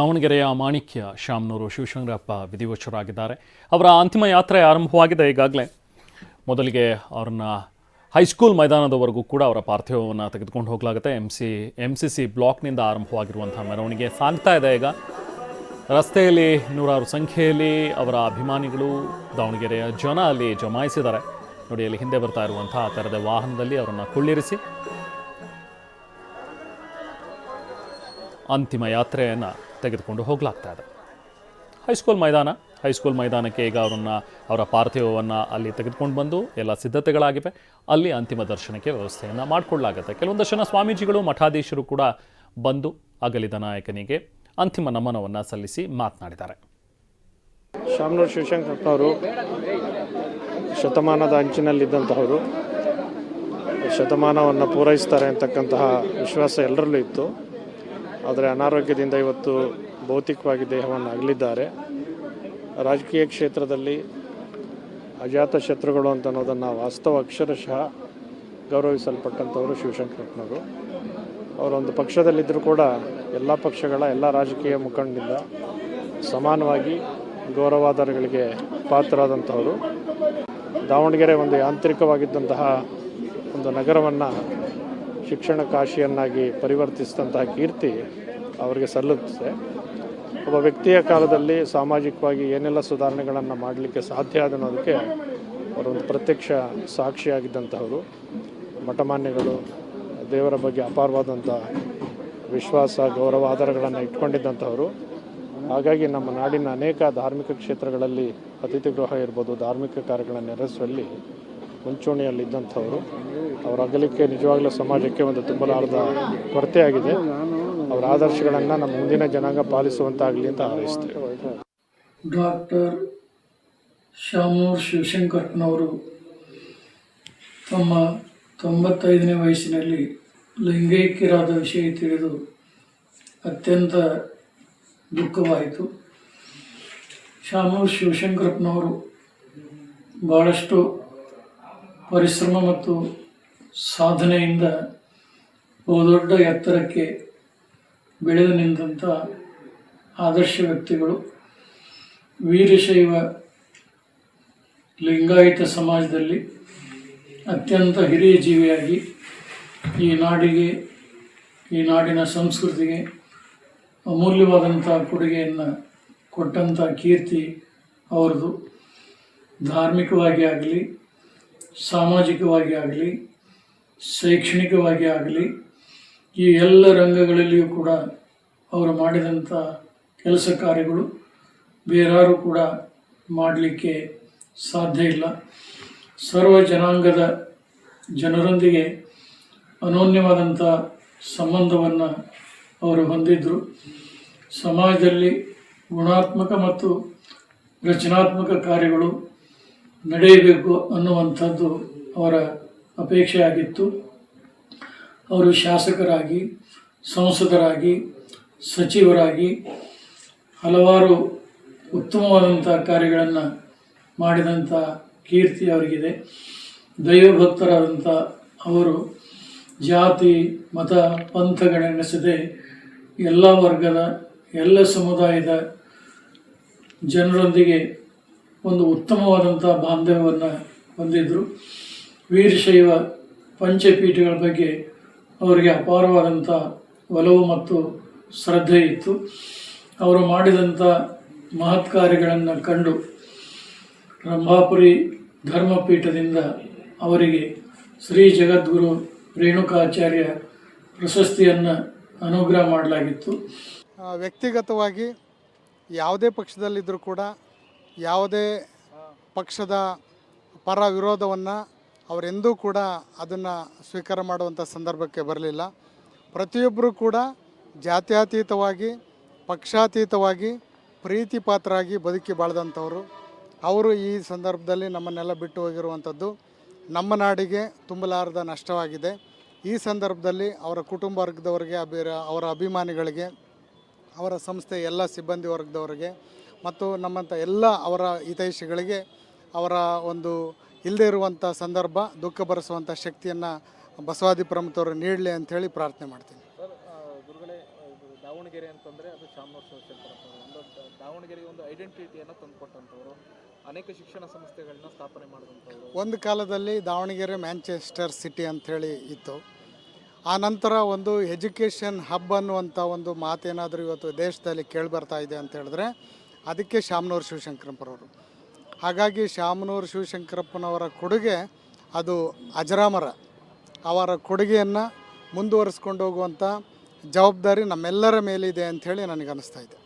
ದಾವಣಗೆರೆಯ ಮಾಣಿಕ್ಯ ಶಾಮನೂರು ಶಿವಶಂಕರಪ್ಪ ವಿಧಿವಶರಾಗಿದ್ದಾರೆ. ಅವರ ಅಂತಿಮ ಯಾತ್ರೆ ಆರಂಭವಾಗಿದೆ. ಈಗಾಗಲೇ ಮೊದಲಿಗೆ ಅವ್ರನ್ನ ಹೈಸ್ಕೂಲ್ ಮೈದಾನದವರೆಗೂ ಕೂಡ ಅವರ ಪಾರ್ಥಿವವನ್ನು ತೆಗೆದುಕೊಂಡು ಹೋಗಲಾಗುತ್ತೆ. MCC ಬ್ಲಾಕ್ನಿಂದ ಆರಂಭವಾಗಿರುವಂಥ ಮೆರವಣಿಗೆ ಸಾಗ್ತಾ ಇದೆ. ಈಗ ರಸ್ತೆಯಲ್ಲಿ ನೂರಾರು ಸಂಖ್ಯೆಯಲ್ಲಿ ಅವರ ಅಭಿಮಾನಿಗಳು, ದಾವಣಗೆರೆಯ ಜನ ಅಲ್ಲಿ ಜಮಾಯಿಸಿದ್ದಾರೆ. ನೋಡಿ, ಅಲ್ಲಿ ಹಿಂದೆ ಬರ್ತಾ ಇರುವಂಥ ಆ ಥರದ ವಾಹನದಲ್ಲಿ ಅವರನ್ನು ಕುಳ್ಳಿರಿಸಿ ಅಂತಿಮ ಯಾತ್ರೆಯನ್ನು ತೆಗೆದುಕೊಂಡು ಹೋಗಲಾಗ್ತಾ ಇದೆ. ಹೈಸ್ಕೂಲ್ ಮೈದಾನಕ್ಕೆ ಈಗ ಅವರ ಪಾರ್ಥಿವವನ್ನು ಅಲ್ಲಿ ತೆಗೆದುಕೊಂಡು ಬಂದು ಎಲ್ಲ ಸಿದ್ಧತೆಗಳಾಗಿವೆ. ಅಲ್ಲಿ ಅಂತಿಮ ದರ್ಶನಕ್ಕೆ ವ್ಯವಸ್ಥೆಯನ್ನು ಮಾಡಿಕೊಳ್ಳಲಾಗುತ್ತೆ. ಕೆಲವೊಂದಷ್ಟು ಜನ ಸ್ವಾಮೀಜಿಗಳು, ಮಠಾಧೀಶರು ಕೂಡ ಬಂದು ಅಗಲಿದ ನಾಯಕನಿಗೆ ಅಂತಿಮ ನಮನವನ್ನು ಸಲ್ಲಿಸಿ ಮಾತನಾಡಿದ್ದಾರೆ. ಶಾಮನೂರು ಶಿವಶಂಕರಪ್ಪನವರು ಶತಮಾನದ ಅಂಚಿನಲ್ಲಿದ್ದಂತಹವರು, ಶತಮಾನವನ್ನು ಪೂರೈಸ್ತಾರೆ ಅಂತಕ್ಕಂತಹ ವಿಶ್ವಾಸ ಎಲ್ಲರಲ್ಲೂ ಇತ್ತು. ಆದರೆ ಅನಾರೋಗ್ಯದಿಂದ ಇವತ್ತು ಭೌತಿಕವಾಗಿ ದೇಹವನ್ನು ಅಗಲಿದ್ದಾರೆ. ರಾಜಕೀಯ ಕ್ಷೇತ್ರದಲ್ಲಿ ಅಜಾತ ಶತ್ರುಗಳು ಅಂತ ಅನ್ನೋದನ್ನು ವಾಸ್ತವ ಅಕ್ಷರಶಃ ಗೌರವಿಸಲ್ಪಟ್ಟಂಥವರು ಶಿವಶಂಕರಪ್ಪನವರು. ಅವರೊಂದು ಪಕ್ಷದಲ್ಲಿದ್ದರೂ ಕೂಡ ಎಲ್ಲ ಪಕ್ಷಗಳ ಎಲ್ಲ ರಾಜಕೀಯ ಮುಖಂಡರಿಂದ ಸಮಾನವಾಗಿ ಗೌರವಾಧಾರಗಳಿಗೆ ಪಾತ್ರರಾದಂಥವರು. ದಾವಣಗೆರೆ ಒಂದು ಯಾಂತ್ರಿಕವಾಗಿದ್ದಂತಹ ಒಂದು ನಗರವನ್ನು ಶಿಕ್ಷಣ ಕಾಶಿಯನ್ನಾಗಿ ಪರಿವರ್ತಿಸಿದಂತಹ ಕೀರ್ತಿ ಅವರಿಗೆ ಸಲ್ಲುತ್ತದೆ. ಒಬ್ಬ ವ್ಯಕ್ತಿಯ ಕಾಲದಲ್ಲಿ ಸಾಮಾಜಿಕವಾಗಿ ಏನೆಲ್ಲ ಸುಧಾರಣೆಗಳನ್ನು ಮಾಡಲಿಕ್ಕೆ ಸಾಧ್ಯ ಆದ ಅನ್ನೋದಕ್ಕೆ ಅವರೊಂದು ಪ್ರತ್ಯಕ್ಷ ಸಾಕ್ಷಿಯಾಗಿದ್ದಂಥವರು. ಮಠಮಾನ್ಯಗಳು, ದೇವರ ಬಗ್ಗೆ ಅಪಾರವಾದಂಥ ವಿಶ್ವಾಸ, ಗೌರವ, ಆಧಾರಗಳನ್ನು ಇಟ್ಕೊಂಡಿದ್ದಂಥವರು. ಹಾಗಾಗಿ ನಮ್ಮ ನಾಡಿನ ಅನೇಕ ಧಾರ್ಮಿಕ ಕ್ಷೇತ್ರಗಳಲ್ಲಿ ಅತಿಥಿ ಗೃಹ ಇರ್ಬೋದು, ಧಾರ್ಮಿಕ ಕಾರ್ಯಗಳನ್ನು ನೆರವೇರಿಸುವಲ್ಲಿ ಮುಂಚೂಣಿಯಲ್ಲಿದ್ದಂಥವರು. ಅವರ ಅಗಲಿಕೆ ನಿಜವಾಗ್ಲೂ ಸಮಾಜಕ್ಕೆ ಒಂದು ತುಂಬಲಾರದ ಕೊರತೆಯಾಗಿದೆ. ಅವರ ಆದರ್ಶಗಳನ್ನು ನಮ್ಮ ಮುಂದಿನ ಜನಾಂಗ ಪಾಲಿಸುವಂತಾಗಲಿ ಅಂತ ಹಾರೈಸ್ತೇವೆ. ಡಾಕ್ಟರ್ ಶಾಮನೂರು ಶಿವಶಂಕರಪ್ಪನವರು ತಮ್ಮ 95ನೇ ವಯಸ್ಸಿನಲ್ಲಿ ಲಿಂಗೈಕ್ಯರಾದ ವಿಷಯ ತಿಳಿದು ಅತ್ಯಂತ ದುಃಖವಾಯಿತು. ಶಾಮನೂರು ಶಿವಶಂಕರಪ್ಪನವರು ಭಾಳಷ್ಟು ಪರಿಶ್ರಮ ಮತ್ತು ಸಾಧನೆಯಿಂದ ಬಹುದೊಡ್ಡ ಎತ್ತರಕ್ಕೆ ಬೆಳೆದು ನಿಂತಹ ಆದರ್ಶ ವ್ಯಕ್ತಿಗಳು. ವೀರಶೈವ ಲಿಂಗಾಯತ ಸಮಾಜದಲ್ಲಿ ಅತ್ಯಂತ ಹಿರಿಯ ಜೀವಿಯಾಗಿ ಈ ನಾಡಿಗೆ, ಈ ನಾಡಿನ ಸಂಸ್ಕೃತಿಗೆ ಅಮೂಲ್ಯವಾದಂಥ ಕೊಡುಗೆಯನ್ನು ಕೊಟ್ಟಂಥ ಕೀರ್ತಿ ಅವರದು. ಧಾರ್ಮಿಕವಾಗಿ ಆಗಲಿ, ಸಾಮಾಜಿಕವಾಗಿ ಆಗಲಿ, ಶೈಕ್ಷಣಿಕವಾಗಿ ಆಗಲಿ, ಈ ಎಲ್ಲ ರಂಗಗಳಲ್ಲಿಯೂ ಕೂಡ ಅವರು ಮಾಡಿದಂಥ ಕೆಲಸ ಕಾರ್ಯಗಳು ಬೇರಾರು ಕೂಡ ಮಾಡಲಿಕ್ಕೆ ಸಾಧ್ಯ ಇಲ್ಲ. ಸರ್ವ ಜನಾಂಗದ ಜನರೊಂದಿಗೆ ಅನೋನ್ಯವಾದಂಥ ಸಂಬಂಧವನ್ನು ಅವರು ಹೊಂದಿದ್ದರು. ಸಮಾಜದಲ್ಲಿ ಗುಣಾತ್ಮಕ ಮತ್ತು ರಚನಾತ್ಮಕ ಕಾರ್ಯಗಳು ನಡೆಯಬೇಕು ಅನ್ನುವಂಥದ್ದು ಅವರ ಅಪೇಕ್ಷೆ ಆಗಿತ್ತು. ಅವರು ಶಾಸಕರಾಗಿ, ಸಂಸದರಾಗಿ, ಸಚಿವರಾಗಿ ಹಲವಾರು ಉತ್ತಮವಾದಂಥ ಕಾರ್ಯಗಳನ್ನು ಮಾಡಿದಂಥ ಕೀರ್ತಿ ಅವರಿಗಿದೆ. ದೈವಭಕ್ತರಾದಂಥ ಅವರು ಜಾತಿ, ಮತ, ಪಂಥಗಳೆನಿಸದೆ ಎಲ್ಲ ವರ್ಗದ, ಎಲ್ಲ ಸಮುದಾಯದ ಜನರೊಂದಿಗೆ ಒಂದು ಉತ್ತಮವಾದಂಥ ಬಾಂಧವ್ಯವನ್ನು ಹೊಂದಿದ್ದರು. ವೀರಶೈವ ಪಂಚಪೀಠಗಳ ಬಗ್ಗೆ ಅವರಿಗೆ ಅಪಾರವಾದಂಥ ಒಲವು ಮತ್ತು ಶ್ರದ್ಧೆ ಇತ್ತು. ಅವರು ಮಾಡಿದಂಥ ಮಹತ್ ಕಾರ್ಯಗಳನ್ನು ಕಂಡು ರಂಭಾಪುರಿ ಧರ್ಮಪೀಠದಿಂದ ಅವರಿಗೆ ಶ್ರೀ ಜಗದ್ಗುರು ರೇಣುಕಾಚಾರ್ಯ ಪ್ರಶಸ್ತಿಯನ್ನು ಅನುಗ್ರಹ ಮಾಡಲಾಗಿತ್ತು. ವ್ಯಕ್ತಿಗತವಾಗಿ ಯಾವುದೇ ಪಕ್ಷದಲ್ಲಿದ್ದರೂ ಕೂಡ ಯಾವುದೇ ಪಕ್ಷದ ಪರ ವಿರೋಧವನ್ನು ಅವರೆಂದೂ ಕೂಡ ಅದನ್ನು ಸ್ವೀಕಾರ ಮಾಡುವಂಥ ಸಂದರ್ಭಕ್ಕೆ ಬರಲಿಲ್ಲ. ಪ್ರತಿಯೊಬ್ಬರೂ ಕೂಡ ಜಾತ್ಯತೀತವಾಗಿ, ಪಕ್ಷಾತೀತವಾಗಿ, ಪ್ರೀತಿ ಪಾತ್ರರಾಗಿ ಬದುಕಿ ಬಾಳ್ದಂಥವರು. ಅವರು ಈ ಸಂದರ್ಭದಲ್ಲಿ ನಮ್ಮನ್ನೆಲ್ಲ ಬಿಟ್ಟು ಹೋಗಿರುವಂಥದ್ದು ನಮ್ಮ ನಾಡಿಗೆ ತುಂಬಲಾರದ ನಷ್ಟವಾಗಿದೆ. ಈ ಸಂದರ್ಭದಲ್ಲಿ ಅವರ ಕುಟುಂಬ ವರ್ಗದವರಿಗೆ, ಅವರ ಅಭಿಮಾನಿಗಳಿಗೆ, ಅವರ ಸಂಸ್ಥೆ ಎಲ್ಲ ಸಿಬ್ಬಂದಿ ವರ್ಗದವರಿಗೆ ಮತ್ತು ನಮ್ಮಂಥ ಎಲ್ಲ ಅವರ ಹಿತೈಷಿಗಳಿಗೆ ಅವರ ಒಂದು ಇಲ್ಲದೇ ಇರುವಂಥ ಸಂದರ್ಭ ದುಃಖ ಭರಿಸುವಂಥ ಶಕ್ತಿಯನ್ನು ಬಸವಾದಿ ಪ್ರಮುಖರು ನೀಡಲಿ ಅಂಥೇಳಿ ಪ್ರಾರ್ಥನೆ ಮಾಡ್ತೀನಿ. ಗುರುಗಳೇ, ದಾವಣಗೆರೆ ಅಂತಂದರೆ ಅದು ಶಾಮನೂರು ಶಿವಶಂಕರಪ್ಪ ಅವರು ಒಂದು ದಾವಣಗೆರೆಗೆ ಒಂದು ಐಡೆಂಟಿಟಿಯನ್ನು ತಂದುಕೊಟ್ಟಂಥವ್ರು, ಅನೇಕ ಶಿಕ್ಷಣ ಸಂಸ್ಥೆಗಳನ್ನ ಸ್ಥಾಪನೆ ಮಾಡಿದಂಥವ್ರು. ಒಂದು ಕಾಲದಲ್ಲಿ ದಾವಣಗೆರೆ ಮ್ಯಾಂಚೆಸ್ಟರ್ ಸಿಟಿ ಅಂಥೇಳಿ ಇತ್ತು. ಆ ನಂತರ ಒಂದು ಎಜುಕೇಷನ್ ಹಬ್ ಅನ್ನುವಂಥ ಒಂದು ಮಾತೇನಾದರೂ ಇವತ್ತು ದೇಶದಲ್ಲಿ ಕೇಳಿಬರ್ತಾ ಇದೆ ಅಂತ ಹೇಳಿದ್ರೆ ಅದಕ್ಕೆ ಶಾಮನೂರು ಶಿವಶಂಕರಪ್ಪನವರು. ಹಾಗಾಗಿ ಶಾಮನೂರು ಶಿವಶಂಕರಪ್ಪನವರ ಕೊಡುಗೆ ಅದು ಅಜರಾಮರ. ಅವರ ಕೊಡುಗೆಯನ್ನು ಮುಂದುವರಿಸ್ಕೊಂಡು ಹೋಗುವಂಥ ಜವಾಬ್ದಾರಿ ನಮ್ಮೆಲ್ಲರ ಮೇಲಿದೆ ಅಂಥೇಳಿ ನನಗೆ ಅನ್ನಿಸ್ತಾ ಇದೆ.